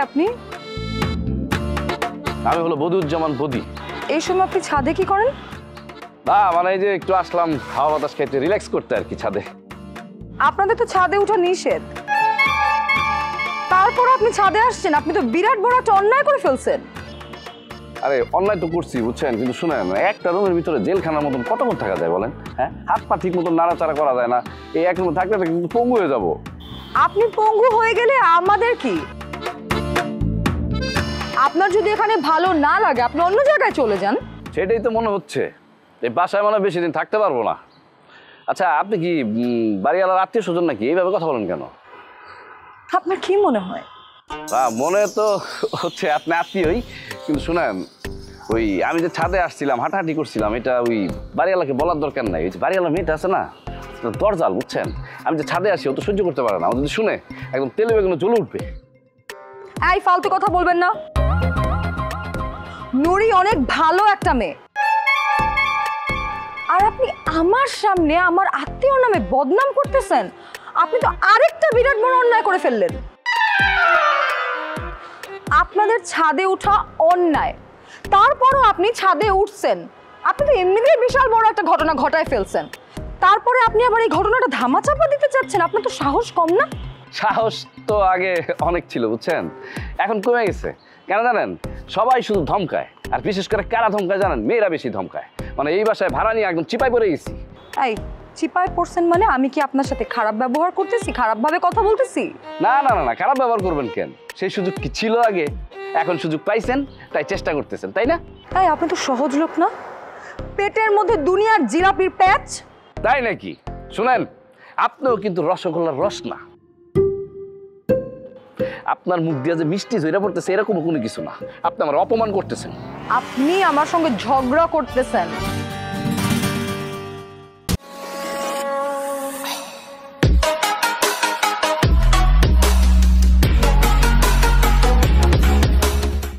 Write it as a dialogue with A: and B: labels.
A: আপনি?
B: আমি হলো বদিউজ্জামান বদি।
A: এই সময় আপনি ছাদে কি করেন?
B: না মানে এই যে একটু আসলাম হাওয়া বাতাস খাইতে, রিল্যাক্স করতে আর কি ছাদে।
A: আপনাদের তো ছাদে ওঠা নিষেধ, তারপর আপনি ছাদে আসছেন। আপনি তো বিরাট বড় একটা অন্যায় করে ফেলছেন।
B: আরে অনলাইন তো করছি বুঝছেন, কিন্তু শুনেন একটা রুমের ভিতরে জেলখানার মতন কতক্ষণ থাকা যায় বলেন? হ্যাঁ, হাত পা ঠিক মতন নাড়াচাড়া করা যায় না। এই এক রুমে থাকলে কিন্তু পঙ্গু হয়ে যাবো।
A: আপনি পঙ্গু হয়ে গেলে আমাদের কি? আপনার যদি এখানে ভালো না লাগে আপনি অন্য জায়গায় চলে যান।
B: সেটাই তো মনে হচ্ছে, এই বাসায় মনে বেশি দিন থাকতে পারবো না। আচ্ছা আপনি কি বাড়িওয়ালার আত্মীয় স্বজন নাকি? এইভাবে কথা বলেন কেন?
A: আপনার কি মনে হয়?
B: মনে তো হচ্ছে আপনি আত্মীয়ই, কিন্তু শুনেন ওই আমি যে ছাদে আসছিলাম, হাঁটাহাঁটি করছিলাম, এটা ওই বাড়িওয়ালাকে বলার দরকার নাই। ওই যে বাড়িওয়ালা মেয়েটা আছে না, দরজাল বুঝছেন, আমি যে ছাদে আসি ও তো সহ্য করতে পারে না। ও যদি শুনে একদম তেলে বেগুনে জ্বলে উঠবে।
A: এই ফালতু কথা বলবেন না। নুরি অনেক ভালো একটা মেয়ে, আর আপনি আমার সামনে আমার আত্মীয়র নামে বদনাম করতেছেন। আপনি তো আরেকটা বিরাট বড় অন্যায় করে ফেললেন। আপনাদের ছাদে ওঠা অন্যায়, তারপরও আপনি ছাদে উঠছেন। আপনি তো এমনিতেই বিশাল বড় একটা ঘটনা ঘটায় ফেলছেন, তারপরে আপনি আবার এই ঘটনাটা ধামাচাপা দিতে চাচ্ছেন। আপনার তো সাহস কম না?
B: সাহস তো আগে অনেক ছিল বুঝছেন, এখন কমে গেছে। কেন জানেন? সবাই শুধু ধমকায়, আর বিশেষ করে কারা ধমকায় জানেন? মেয়েরা বেশি ধমকায়। মানে এই বাসায় ভাড়া নিয়ে একদম চিপায় পড়ে গেছি।
A: এই চিপায় পড়ছেন মানে? আমি কি আপনার সাথে খারাপ ব্যবহার করতেছি, খারাপভাবে কথা বলতেছি?
B: না না না না, খারাপ ব্যবহার করবেন কেন? সেই সুযোগ কি ছিল আগে? এখন সুযোগ পাইছেন তাই চেষ্টা করতেছেন, তাই না?
A: তাই আপনি তো সহজ লোক না, পেটের মধ্যে দুনিয়ার জিলাপির প্যাচ।
B: তাই নাকি? শুনেন, আপনিও কিন্তু রসগোল্লার রস না। আপনার মুখ দিয়ে যে মিষ্টি ঝরে পড়তেছে এরকম কোনো কিছু না। আপনি আমার অপমান করতেছেন।
A: আপনি আমার সঙ্গে ঝগড়া করতেছেন।